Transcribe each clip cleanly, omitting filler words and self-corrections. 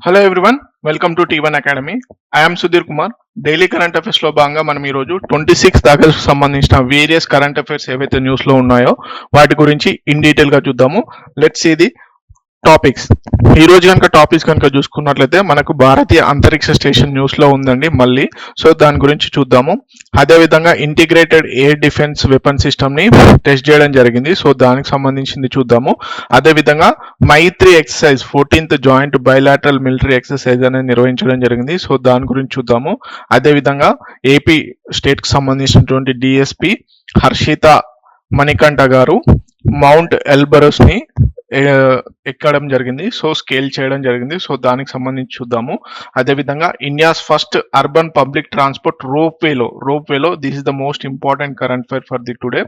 Hello everyone, welcome to T one academy. I'm Sudheer Kumar. Daily current affairs లో భాగంగా మనం ఈరోజు 26 ఆగస్టు సంబంధించిన వేరియస్ కరెంట్ అఫైర్స్ ఏవైతే న్యూస్ లో ఉన్నాయో వాటి గురించి ఇన్ డీటెయిల్ గా చూద్దాము. Let's see the topics. ఈ రోజు కనుక టాపిక్స్ కనుక చూసుకున్నట్లయితే మనకు భారతీయ అంతరిక్ష స్టేషన్ న్యూస్ లో ఉందండి మళ్ళీ. సో దాని గురించి చూద్దాము. అదేవిధంగా integrated air defence weapon system ని టెస్ట్ చేయడం జరిగింది. సో దానికి సంబంధించింది చూద్దాము. అదేవిధంగా Maitri exercise 14th joint bilateral military exercise అనేది నిర్వహించడం జరిగింది. సో దాని గురించి చూద్దాము. అదేవిధంగా ఏపీ స్టేట్ కి సంబంధించినటువంటి డిఎస్పి హర్షిత మణికంఠ గారు మౌంట్ ఎల్బరస్ ని ఎక్కడం జరిగింది. సో స్కేల్ చేయడం జరిగింది. సో దానికి సంబంధించి చూద్దాము. అదేవిధంగా India's first urban public transport rope వేలో this is the most important current affair for the today.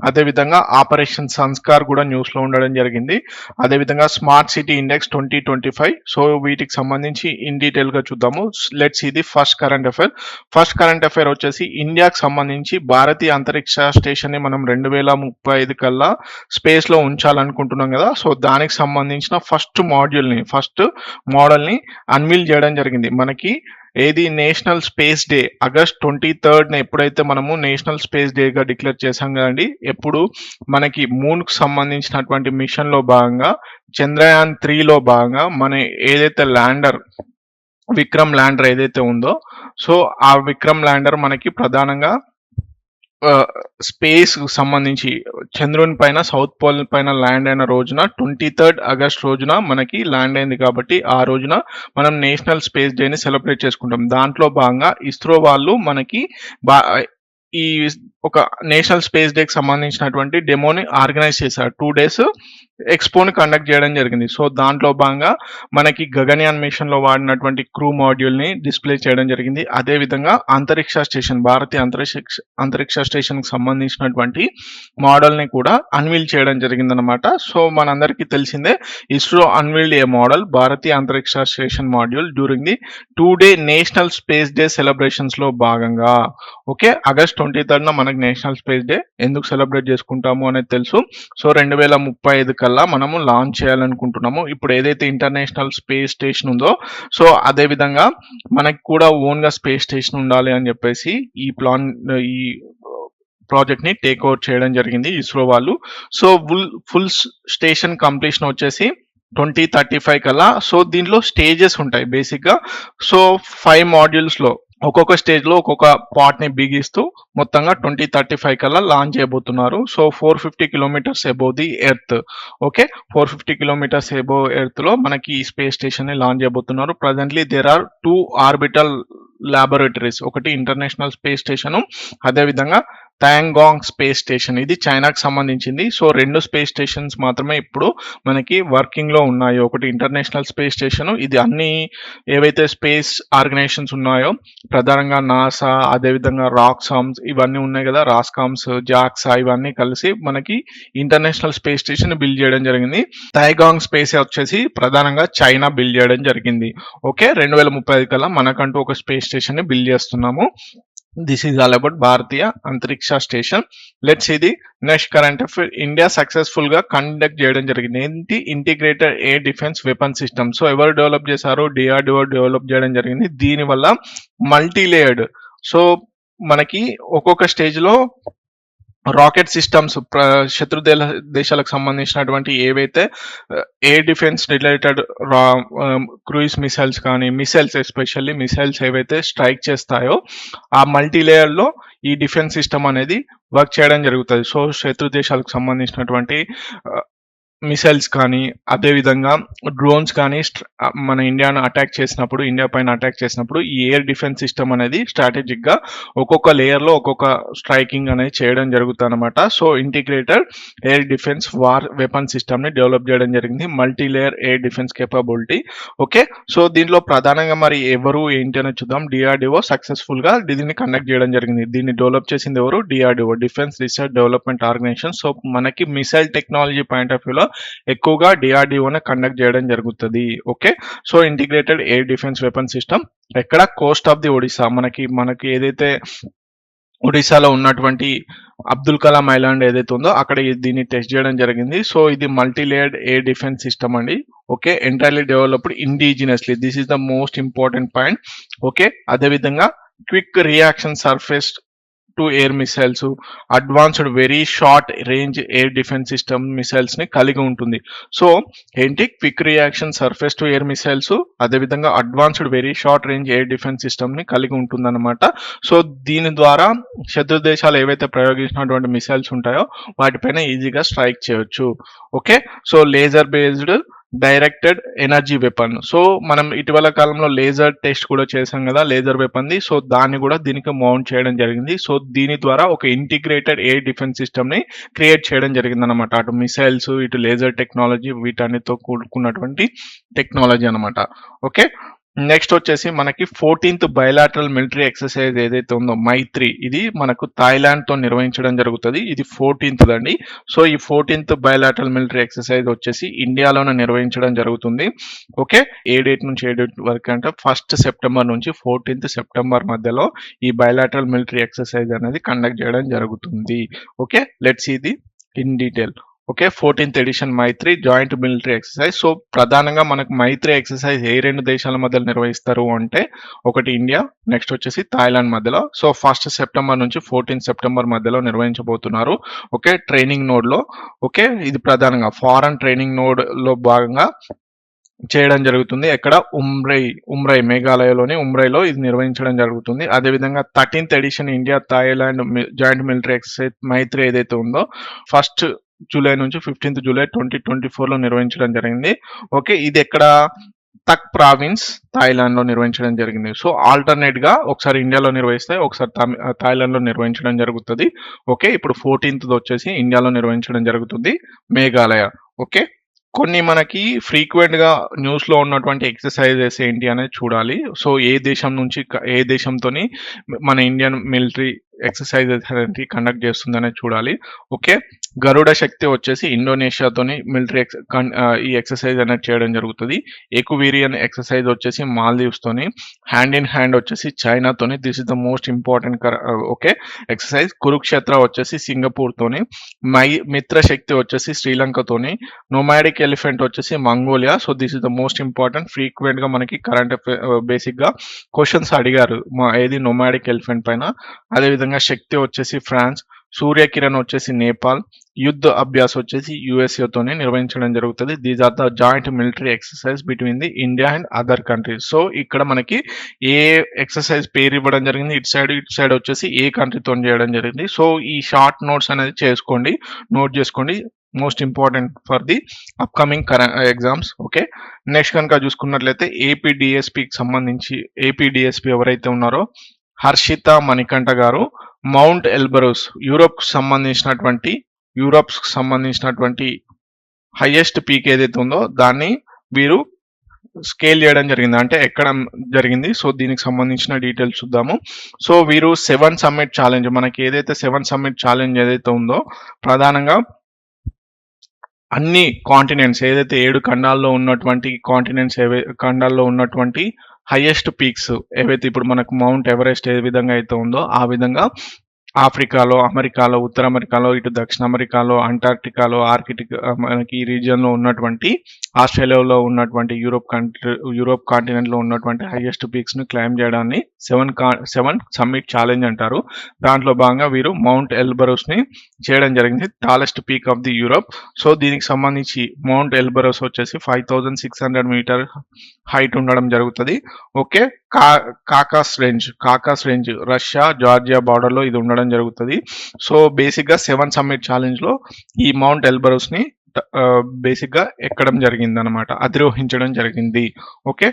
అదేవిధంగా ఆపరేషన్ సంస్కార్ కూడా న్యూస్ లో ఉండడం జరిగింది. అదేవిధంగా స్మార్ట్ సిటీ ఇండెక్స్ 2025. సో వీటికి సంబంధించి ఇన్ డీటెయిల్ గా చూద్దాము. Let's see the first current affair. First current affair వచ్చేసి ఇండియాకి సంబంధించి భారతీయ అంతరిక్ష స్టేషన్ ని మనం 2035 కల్లా స్పేస్ లో ఉంచాలనుకుంటున్నాం కదా. సో దానికి సంబంధించిన ఫస్ట్ మోడల్ ని అన్వీల్ చేయడం జరిగింది. మనకి ఏది national space day August 23rd ఎప్పుడైతే మనము నేషనల్ స్పేస్ డే గా డిక్లేర్ చేశాం కదండి, ఎప్పుడు మనకి మూన్ కు సంబంధించినటువంటి మిషన్ లో భాగంగా చంద్రయాన్ 3లో భాగంగా మన ఏదైతే విక్రమ్ ల్యాండర్ ఏదైతే ఉందో, సో ఆ విక్రమ్ ల్యాండర్ మనకి ప్రధానంగా స్పేస్ సంబంధించి చంద్రుని పైన సౌత్ పోల్ పైన ల్యాండ్ అయిన రోజున 23rd ఆగస్ట్ రోజున మనకి ల్యాండ్ అయింది. కాబట్టి ఆ రోజున మనం నేషనల్ స్పేస్ డేని సెలబ్రేట్ చేసుకుంటాం. దాంట్లో భాగంగా ఇస్రో వాళ్ళు మనకి ఈ ఒక నేషనల్ స్పేస్ డేకి సంబంధించినటువంటి డెమోని ఆర్గనైజ్ చేశారు. 2 days ఎక్స్పోని కండక్ట్ చేయడం జరిగింది. సో దాంట్లో భాగంగా మనకి గగన్యాన్ మిషన్ లో వాడినటువంటి క్రూ మాడ్యూల్ ని డిస్ప్లే చేయడం జరిగింది. అదే విధంగా భారతీయ అంతరిక్ష స్టేషన్ కి సంబంధించినటువంటి మోడల్ ని కూడా అన్వీల్ చేయడం జరిగింది అనమాట. సో మనందరికీ తెలిసిందే, ISRO unveiled A model Bharatiya Antariksh station module during the 2-day national space day celebrations లో భాగంగా. ఓకే, ఆగస్ట్ 23rd మనకి నేషనల్ స్పేస్ డే ఎందుకు సెలబ్రేట్ చేసుకుంటాము అనేది తెలుసు. సో 2035 కల్లా మనము లాంచ్ చేయాలనుకుంటున్నాము. ఇప్పుడు ఏదైతే ఇంటర్నేషనల్ స్పేస్ స్టేషన్ ఉందో, సో అదే విధంగా మనకి కూడా ఓన్ గా స్పేస్ స్టేషన్ ఉండాలి అని చెప్పేసి ఈ ప్రాజెక్ట్ ని టేక్ ఓవర్ చేయడం జరిగింది ఇస్రో వాళ్ళు. సో ఫుల్ స్టేషన్ కంప్లీషన్ వచ్చేసి 2035 కల్లా. సో దీంట్లో స్టేజెస్ ఉంటాయి బేసిక్ గా. సో 5 modules లో ఒక్కొక్క స్టేజ్ లో ఒక్కొక్క పార్ట్ ని బిగిస్తూ మొత్తంగా 2035 కల్లా లాంచ్ చేయబోతున్నారు. So 450 kilometers above the earth. Okay, 450 kilometers above earth లో మనకి ఈ స్పేస్ స్టేషన్ ని లాంచ్ చేయబోతున్నారు. Presently there are 2 orbital laboratories, ఒకటి ఇంటర్నేషనల్ స్పేస్ స్టేషన్, అదేవిధంగా థాంగాంగ్ స్పేస్ స్టేషన్, ఇది చైనాకి సంబంధించింది. సో 2 స్పేస్ స్టేషన్స్ మాత్రమే ఇప్పుడు మనకి వర్కింగ్ లో ఉన్నాయి. ఒకటి ఇంటర్నేషనల్ స్పేస్ స్టేషన్, ఇది అన్ని ఏవైతే స్పేస్ ఆర్గనైజేషన్స్ ఉన్నాయో ప్రధానంగా నాసా, అదేవిధంగా రాక్సామ్స్ ఇవన్నీ ఉన్నాయి కదా, రాస్కామ్స్, జాక్సా ఇవన్నీ కలిసి మనకి ఇంటర్నేషనల్ స్పేస్ స్టేషన్ బిల్డ్ చేయడం జరిగింది. థాంగాంగ్ స్పేస్ వచ్చేసి ప్రధానంగా చైనా బిల్డ్ చేయడం జరిగింది. ఓకే, 2035 కల్లా మనకంటూ ఒక స్పేస్ స్టేషన్ ని బిల్డ్ చేస్తున్నాము. This is all about Bharatiya Antariksh station. Let's see the next current affair. India successful గా కండక్ట్ చేయడం జరిగింది ఏంటి, integrated air defence weapon system. So ఎవరు డెవలప్ చేశారు, డిఆర్డిఓ డెవలప్ చేయడం జరిగింది. దీనివల్ల మల్టీ లేయర్డ్, సో మనకి ఒక్కొక్క స్టేజ్ లో రాకెట్ సిస్టమ్స్ శత్రు దేశాలకు సంబంధించినటువంటి ఏవైతే air defence related cruise missiles కానీ ఎస్పెషల్లీ మిసైల్స్ ఏవైతే స్ట్రైక్ చేస్తాయో ఆ మల్టీ లేయర్ లో ఈ డిఫెన్స్ సిస్టమ్ అనేది వర్క్ చేయడం జరుగుతుంది. సో శత్రు దేశాలకు సంబంధించినటువంటి మిసైల్స్ కానీ అదేవిధంగా డ్రోన్స్ కానీ మన ఇండియా పైన అటాక్ చేసినప్పుడు ఈ ఎయిర్ డిఫెన్స్ సిస్టమ్ అనేది స్ట్రాటజిక్ గా ఒక్కొక్క లేయర్ లో ఒక్కొక్క స్ట్రైకింగ్ అనేది చేయడం జరుగుతుంది అనమాట. So integrated air defence war weapon system ని డెవలప్ చేయడం జరిగింది, multi layer air defence capability. Okay, so దీంట్లో ప్రధానంగా మరి ఎవరు ఏంటి అనేది చూద్దాం. డిఆర్డిఓ సక్సెస్ఫుల్ గా దీన్ని కండక్ట్ చేయడం జరిగింది. దీన్ని డెవలప్ చేసింది ఎవరు, DRDO, defence research development organisation. So మనకి మిసైల్ టెక్నాలజీ పాయింట్ ఆఫ్ వ్యూలో ఎక్కువగా డిఆర్డిఓనే కండక్ట్ చేయడం జరుగుతుంది. Okay, so integrated air defence weapon system ఎక్కడ, కోస్ట్ ఆఫ్ ది ఒడిశా, మనకి ఏదైతే ఒడిశాలో ఉన్నటువంటి అబ్దుల్ కలాం ఐలాండ్ ఏదైతే ఉందో అక్కడ దీన్ని టెస్ట్ చేయడం జరిగింది. సో ఇది multi layered air defence system అండి. Okay, entirely developed indigenously, this is the most important point. Okay, అదేవిధంగా quick reaction surface to air missiles, advanced very short range air defence system missiles ని కలిగి ఉంటుంది. So ఏంటి, quick reaction surface to air missiles, అదేవిధంగా advanced very short range air defence system ని కలిగి ఉంటుంది అనమాట. సో దీని ద్వారా శత్రు దేశాలు ఏవైతే ప్రయోగించినటువంటి మిసైల్స్ ఉంటాయో వాటిపైన ఈజీగా స్ట్రైక్ చేయొచ్చు. Okay, so laser based directed energy weapon. So మనం ఇటీవల కాలంలో లేజర్ టెస్ట్ కూడా చేసాం కదా, లేజర్ వెపన్ ది. సో దాన్ని కూడా దీనికి మౌంట్ చేయడం జరిగింది. సో దీని ద్వారా ఒక ఇంటిగ్రేటెడ్ ఎయిర్ డిఫెన్స్ సిస్టమ్ ని క్రియేట్ చేయడం జరిగింది అనమాట. అటు మిసైల్స్, ఇటు లేజర్ టెక్నాలజీ, వీటన్నిటితో కూడుకున్నటువంటి టెక్నాలజీ అనమాట. ఓకే, నెక్స్ట్ వచ్చేసి మనకి 14th బయలాటరల్ మిలిటరీ ఎక్సర్సైజ్ ఏదైతే ఉందో మైత్రి, ఇది మనకు థాయిలాండ్ తో నిర్వహించడం జరుగుతుంది. ఇది 14th అండి. సో ఈ 14th బయలాటరల్ మిలిటరీ ఎక్సర్సైజ్ వచ్చేసి ఇండియాలోనే నిర్వహించడం జరుగుతుంది. ఓకే, ఏ డేట్ నుంచి ఏ డేట్ వరకు అంటే 1st సెప్టెంబర్ నుంచి 14th సెప్టెంబర్ మధ్యలో ఈ బయలాటరల్ మిలిటరీ ఎక్సర్సైజ్ అనేది కండక్ట్ చేయడం జరుగుతుంది. Okay, let's see the in detail. Okay, 14th edition Maitri joint military exercise. So ప్రధానంగా మనకు మైత్రి ఎక్సర్సైజ్ ఏ రెండు దేశాల మధ్యలో నిర్వహిస్తారు అంటే, ఒకటి ఇండియా, నెక్స్ట్ వచ్చేసి థాయిలాండ్ మధ్యలో. సో 1st సెప్టెంబర్ నుంచి 14th సెప్టెంబర్ మధ్యలో నిర్వహించబోతున్నారు. ఓకే, ట్రైనింగ్ నోడ్ లో. ఓకే, ఇది ప్రధానంగా ఫారెన్ ట్రైనింగ్ నోడ్ లో భాగంగా చేయడం జరుగుతుంది. ఎక్కడ, ఉమ్రై మేఘాలయలోని ఉమ్రైలో ఇది నిర్వహించడం జరుగుతుంది. అదేవిధంగా 13th edition India Thailand joint military exercise Maitri ఏదైతే ఉందో 1st జూలై నుంచి 15th జూలై 2024 లో నిర్వహించడం జరిగింది. ఓకే, ఇది ఎక్కడ, తక్ ప్రావిన్స్ థాయిలాండ్ లో నిర్వహించడం జరిగింది. సో ఆల్టర్నేట్ గా ఒకసారి ఇండియాలో నిర్వహిస్తే ఒకసారి థాయిలాండ్ లో నిర్వహించడం జరుగుతుంది. ఓకే, ఇప్పుడు 14th వచ్చేసి ఇండియాలో నిర్వహించడం జరుగుతుంది, మేఘాలయ. ఓకే, కొన్ని మనకి ఫ్రీక్వెంట్ గా న్యూస్ లో ఉన్నటువంటి ఎక్సర్సైజెస్ ఏంటి అనేది చూడాలి. సో ఏ దేశం నుంచి ఏ దేశంతోని మన ఇండియన్ మిలిటరీ ఎక్సర్సైజెస్ అనేది కండక్ట్ చేస్తుంది అనేది చూడాలి. ఓకే, గరుడ శక్తి వచ్చేసి ఇండోనేషియాతోని మిలిటరీ ఈ ఎక్సర్సైజ్ అనేది చేయడం జరుగుతుంది. ఎకువీరియన్ ఎక్సర్సైజ్ వచ్చేసి మాల్దీవ్స్ తోని, హ్యాండ్ ఇన్ హ్యాండ్ వచ్చేసి చైనాతోని. This is the most important okay exercise. Kurukshetra వచ్చేసి సింగపూర్ తోని, మిత్ర శక్తి వచ్చేసి శ్రీలంకతోని, నొమాడిక్ ఎలిఫెంట్ వచ్చేసి Mongolia. So this is the most important, frequent గా మనకి కరెంట్ బేసిక్ గా క్వశ్చన్స్ అడిగారు ఏది నొమాడిక్ ఎలిఫెంట్ పైన. అదేవిధంగా శక్తి వచ్చేసి ఫ్రాన్స్, సూర్యకిరణ్ వచ్చేసి నేపాల్, యుద్ధ అభ్యాస్ వచ్చేసి యుఎస్ఏ తోనే నిర్వహించడం జరుగుతుంది. These are the joint military exercise between the India and other countries. So ఇక్కడ మనకి ఏ ఎక్సర్సైజ్ పేరు ఇవ్వడం జరిగింది, ఇటు సైడ్ వచ్చేసి ఏ కంట్రీతో చేయడం జరిగింది. సో ఈ షార్ట్ నోట్స్ అనేది చేసుకోండి, నోట్ చేసుకోండి, most important for the upcoming exams. Okay, next కనుక చూసుకున్నట్లయితే ఏపీ డిఎస్పికి సంబంధించి ఏపీ డిఎస్పి ఎవరైతే ఉన్నారో హర్షిత మణికంఠ గారు మౌంట్ ఎల్బరస్ యూరోప్ సంబంధించినటువంటి హైయెస్ట్ పీక్ ఏదైతే ఉందో దాన్ని వీరు స్కేల్ చేయడం జరిగింది, అంటే ఎక్కడం జరిగింది. సో దీనికి సంబంధించిన డీటెయిల్స్ చూద్దాము. సో వీరు 7 సమ్మిట్ ఛాలెంజ్, మనకి ఏదైతే 7 సమ్మిట్ ఛాలెంజ్ ఏదైతే ఉందో ప్రధానంగా అన్ని కాంటినెంట్స్ ఏదైతే 7 ఖండాల్లో ఉన్నటువంటి హైయెస్ట్ పీక్స్ ఏవైతే ఇప్పుడు మనకు మౌంట్ ఎవరెస్ట్ ఏ విధంగా అయితే ఉందో ఆ విధంగా ఆఫ్రికాలో, అమెరికాలో, ఉత్తర అమెరికాలో, ఇటు దక్షిణ అమెరికాలో, అంటార్క్టికాలో, ఆర్కిటిక్ మనకి ఈ రీజియన్ లో ఉన్నటువంటి, ఆస్ట్రేలియాలో ఉన్నటువంటి, యూరోప్ కాంటినెంట్ లో ఉన్నటువంటి హైయెస్ట్ పీక్స్ ని క్లైమ్ చేయడాన్ని 7 సమ్మిట్ ఛాలెంజ్ అంటారు. దాంట్లో భాగంగా వీరు మౌంట్ ఎల్బరస్ ని చేయడం జరిగింది, tallest peak of the Europe. So దీనికి సంబంధించి మౌంట్ ఎల్బరస్ వచ్చేసి 5600 మీటర్ హైట్ ఉండడం జరుగుతుంది. Okay, Caucasus range Russia Georgia border లో ఇది ఉండడం జరుగుతుంది. సో బేసిక్ గా 7 సమ్మిట్ ఛాలెంజ్ లో ఈ మౌంట్ ఎల్బరస్ ని బేసిక్ గా ఎక్కడం జరిగింది అనమాట, అధిరోహించడం జరిగింది. ఓకే,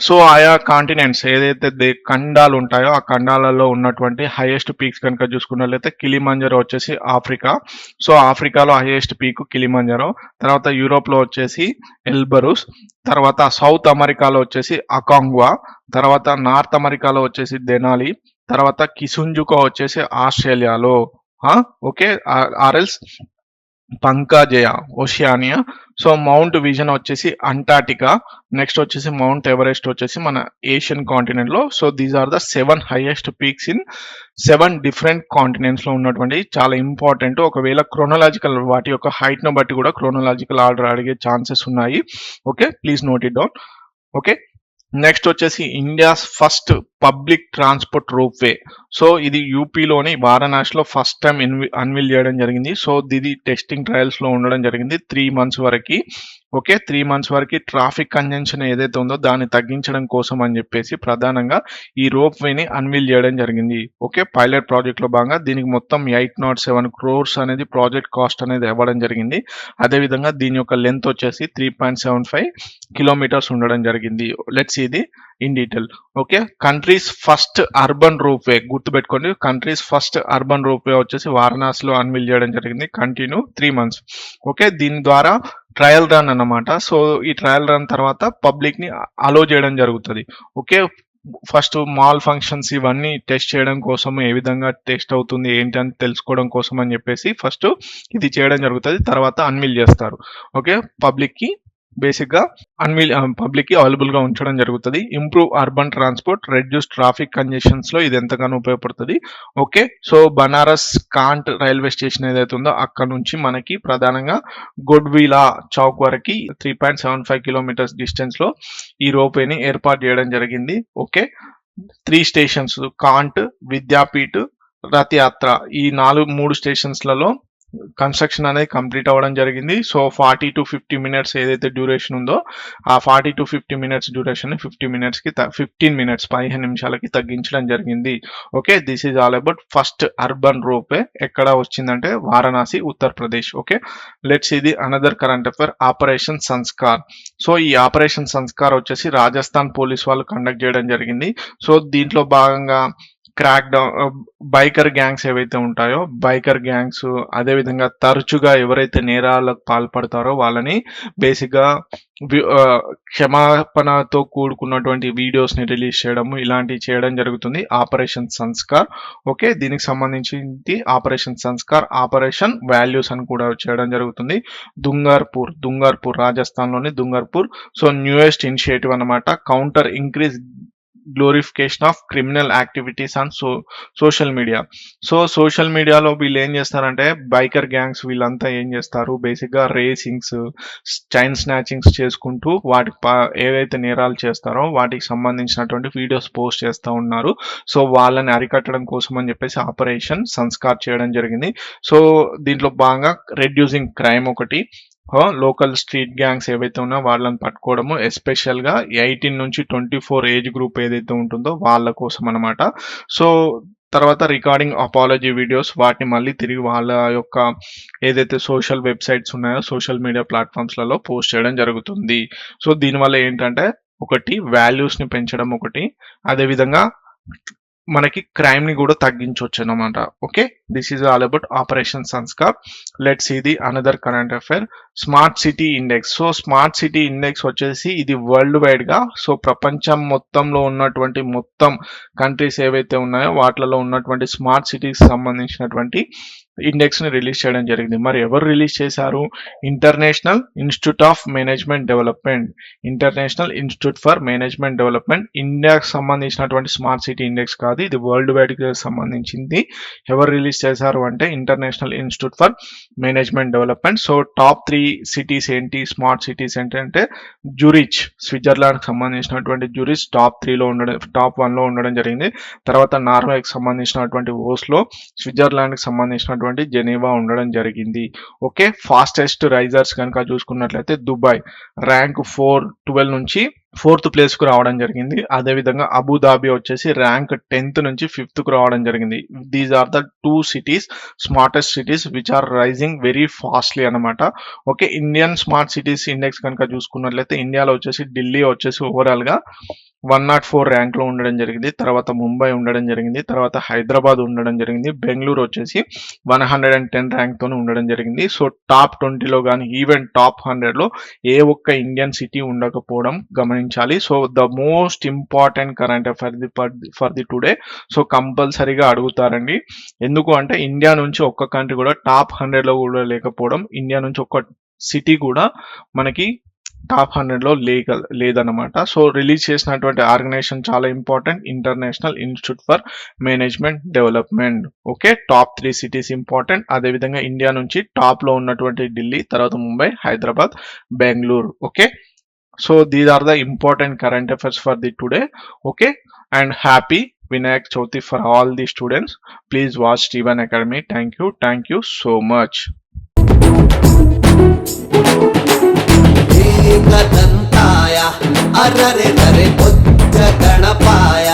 సో ఆయా కాంటినెంట్స్ ఏదైతే ఖండాలు ఉంటాయో ఆ ఖండాలలో ఉన్నటువంటి హైయెస్ట్ పీక్స్ కనుక చూసుకున్నట్లయితే కిలిమంజరో వచ్చేసి ఆఫ్రికా. సో ఆఫ్రికాలో హైయెస్ట్ పీక్ కిలిమంజరో, తర్వాత యూరోప్ లో వచ్చేసి ఎల్బరస్, తర్వాత సౌత్ అమెరికాలో వచ్చేసి అకాంగ్వా, తర్వాత నార్త్ అమెరికాలో వచ్చేసి దెనాలి, తర్వాత కిసుంజుకో వచ్చేసి ఆస్ట్రేలియాలో. ఓకే, ఆర్ఎల్స్ Puncak Jaya Oceania. So mount Vinson వచ్చేసి అంటార్టికా. నెక్స్ట్ వచ్చేసి మౌంట్ ఎవరెస్ట్ వచ్చేసి మన ఏషియన్ కాంటినెంట్ లో. So these are the 7 highest peaks in 7 different continents లో ఉన్నటువంటి చాలా ఇంపార్టెంట్. ఒకవేళ క్రోనలాజికల్ వాటి యొక్క హైట్ ను బట్టి కూడా క్రోనలాజికల్ ఆర్డర్ అడిగే ఛాన్సెస్ ఉన్నాయి. Okay, please note it down. Okay, next వచ్చేసి India's first public transport rope way. సో ఇది యూపీలోని వారణాసిలో ఫస్ట్ టైం అన్వీల్ చేయడం జరిగింది. సో ఇది టెస్టింగ్ ట్రయల్స్ లో ఉండడం జరిగింది 3 months వరకు. ఓకే, 3 months వరకు ట్రాఫిక్ కంజెన్షన్ ఏదైతే ఉందో దాన్ని తగ్గించడం కోసం అని చెప్పేసి ప్రధానంగా ఈ రోప్ వేని అన్వీల్ చేయడం జరిగింది. ఓకే, పైలట్ ప్రాజెక్ట్ లో భాగంగా దీనికి మొత్తం 807 crores అనేది ప్రాజెక్ట్ కాస్ట్ అనేది ఇవ్వడం జరిగింది. అదేవిధంగా దీని యొక్క లెంత్ వచ్చేసి 3.75 kilometers ఉండడం జరిగింది. లెట్స్ ఇది in detail. Okay, countries first urban rope way గుర్తుపెట్టుకోండి. Countries first urban rope way వచ్చేసి వారణాసిలో అన్వీల్ చేయడం జరిగింది. Continue 3 months. ఓకే, దీని ద్వారా ట్రయల్ రన్ అన్నమాట. సో ఈ ట్రయల్ రన్ తర్వాత పబ్లిక్ ని అలో చేయడం జరుగుతుంది. ఓకే, ఫస్ట్ మాల్ ఫంక్షన్స్ ఇవన్నీ టెస్ట్ చేయడం కోసం, ఏ విధంగా టెస్ట్ అవుతుంది ఏంటి అని తెలుసుకోవడం కోసం అని చెప్పేసి ఫస్ట్ ఇది చేయడం జరుగుతుంది. తర్వాత అన్వీల్ చేస్తారు. ఓకే, పబ్లిక్ కి బేసిక్ గా పబ్లిక్ కి అవైలబుల్ గా ఉంచడం జరుగుతుంది. Improve urban transport, reduce traffic congestions లో ఇది ఎంతగానో ఉపయోగపడుతుంది. Okay, so Banaras can't railway station ఏదైతే ఉందో అక్కడ నుంచి మనకి ప్రధానంగా గొడ్విలా చౌక్ వరకు 3.75 kilometers డిస్టెన్స్ లో ఈ రోప్వేని ఏర్పాటు చేయడం జరిగింది. Okay, 3 stations can't, Vidyapeeth, Rath యాత్ర ఈ 3 స్టేషన్స్లలో కన్స్ట్రక్షన్ అనేది కంప్లీట్ అవ్వడం జరిగింది. సో 40 to 50 minutes ఏదైతే డ్యూరేషన్ ఉందో ఆ 40 to 50 minutes డ్యూరేషన్ 15 minutes 15 నిమిషాలకి తగ్గించడం జరిగింది. Okay, this is all about first urban rope వే. ఎక్కడ వచ్చిందంటే వారణాసి, ఉత్తరప్రదేశ్. ఓకే, లెట్స్ ఇది another current affair, operation Sanskar. So ఈ ఆపరేషన్ సంస్కార్ వచ్చేసి రాజస్థాన్ పోలీస్ వాళ్ళు కండక్ట్ చేయడం జరిగింది. సో దీంట్లో భాగంగా క్రాక్ డౌన్ బైకర్ గ్యాంగ్స్ ఏవైతే ఉంటాయో బైకర్ గ్యాంగ్స్, అదేవిధంగా తరచుగా ఎవరైతే నేరాలకు పాల్పడతారో వాళ్ళని బేసిక్ గా క్షమాపణతో కూడుకున్నటువంటి వీడియోస్ ని రిలీజ్ చేయడం ఇలాంటివి చేయడం జరుగుతుంది ఆపరేషన్ సంస్కార్. ఓకే, దీనికి సంబంధించి ఆపరేషన్ సంస్కార్, ఆపరేషన్ వాల్యూస్ అని కూడా చేయడం జరుగుతుంది. దుంగర్పూర్ రాజస్థాన్ లోని దుంగర్పూర్. సో న్యూయెస్ట్ ఇనిషియేటివ్ అన్నమాట. Counter increase glorification of criminal activities on social media. So social మీడియాలో వీళ్ళు ఏం చేస్తారంటే బైకర్ గ్యాంగ్స్ వీళ్ళంతా ఏం చేస్తారు, బేసిక్ గా రేసింగ్స్, చైన్ స్నాచింగ్స్ చేసుకుంటూ ఏవైతే నేరాలు చేస్తారో వాటికి సంబంధించినటువంటి వీడియోస్ పోస్ట్ చేస్తూ ఉన్నారు. సో వాళ్ళని అరికట్టడం కోసం అని చెప్పేసి ఆపరేషన్ సంస్కార్ చేయడం జరిగింది. సో దీంట్లో భాగంగా రెడ్యూసింగ్ క్రైమ్ ఒకటి, లోకల్ స్ట్రీట్ గ్యాంగ్స్ ఏవైతే ఉన్నాయో వాళ్ళని పట్టుకోవడము, ఎస్పెషల్ గా 18 నుంచి 24 ఏజ్ గ్రూప్ ఏదైతే ఉంటుందో వాళ్ళ కోసం అనమాట. సో తర్వాత రికార్డింగ్ అపాలజీ వీడియోస్ వాటిని మళ్ళీ తిరిగి వాళ్ళ యొక్క ఏదైతే సోషల్ వెబ్సైట్స్ ఉన్నాయో సోషల్ మీడియా ప్లాట్ఫామ్స్లలో పోస్ట్ చేయడం జరుగుతుంది. సో దీనివల్ల ఏంటంటే ఒకటి వాల్యూస్ ని పెంచడం ఒకటి, అదేవిధంగా మనకి క్రైమ్ ని కూడా తగ్గించవచ్చు అన్నమాట. Okay, this is all about operation Sanskar. Let's see the another current affair, smart city index. So smart city index వచ్చేసి ఇది వరల్డ్ వైడ్ గా, సో ప్రపంచం మొత్తంలో ఉన్నటువంటి మొత్తం కంట్రీస్ ఏవైతే ఉన్నాయో వాటిలో ఉన్నటువంటి స్మార్ట్ సిటీస్ సంబంధించినటువంటి ఇండెక్స్ ని రిలీజ్ చేయడం జరిగింది. మరి ఎవరు రిలీజ్ చేశారు? International institute of management development, international institute for management development. ఇండియాకి సంబంధించినటువంటి స్మార్ట్ సిటీ ఇండెక్స్ కాదు, ఇది వరల్డ్ వైడ్ కి సంబంధించింది. ఎవరు రిలీజ్ చేశారు అంటే international institute for management development. So top 3 cities ఏంటి, స్మార్ట్ సిటీస్ ఏంటంటే జూరిచ్, స్విట్జర్లాండ్ కి సంబంధించినటువంటి జూరిచ్ టాప్ 1 లో ఉండడం జరిగింది. తర్వాత నార్వేకి సంబంధించినటువంటి ఓస్లో, స్విట్జర్లాండ్ కి సంబంధించినటువంటి జెనీవా ఉండడం జరిగింది. ఓకే, ఫాస్టెస్ట్ రైజర్స్ కనుక చూసుకున్నట్లయితే దుబాయ్ ర్యాంక్ 412 నుంచి 4th ప్లేస్ కు రావడం జరిగింది. అదేవిధంగా అబుదాబి వచ్చేసి ర్యాంక్ 10th నుంచి 5th కు రావడం జరిగింది. These are the 2 cities, smartest cities which are rising very fastly అనమాట. Okay, Indian smart cities index కనుక చూసుకున్నట్లయితే ఇండియాలో వచ్చేసి ఢిల్లీ వచ్చేసి ఓవరాల్ గా 104 ర్యాంక్లో ఉండడం జరిగింది. తర్వాత ముంబై ఉండడం జరిగింది. తర్వాత హైదరాబాద్ ఉండడం జరిగింది. బెంగళూరు వచ్చేసి 110 ర్యాంక్తోనే ఉండడం జరిగింది. సో టాప్ 20లో కానీ ఈవెన్ టాప్ 100లో ఏ ఒక్క ఇండియన్ సిటీ ఉండకపోవడం గమనించాలి. So the most important current affair for the today. So కంపల్సరీగా అడుగుతారండి. ఎందుకు అంటే ఇండియా నుంచి ఒక్క కంట్రీ కూడా టాప్ 100లో కూడా లేకపోవడం, ఇండియా నుంచి ఒక్క సిటీ కూడా మనకి టాప్ 100లో లేదన్నమాట. సో రిలీజ్ చేసినటువంటి ఆర్గనైజేషన్ చాలా important, international institute for management development. Okay, top 3 cities important. అదేవిధంగా ఇండియా నుంచి టాప్లో ఉన్నటువంటి ఢిల్లీ, తర్వాత Mumbai, Hyderabad, Bengaluru. Okay, so these are the important current affairs for the today. Okay, and happy Vinayak Chauthi for all the students. Please watch T1 Academy. Thank you so much. ಏಕದಂತಾಯ ಅರರೆ ದರೆ ಬುದ್ಧ ಗಣಪಾಯ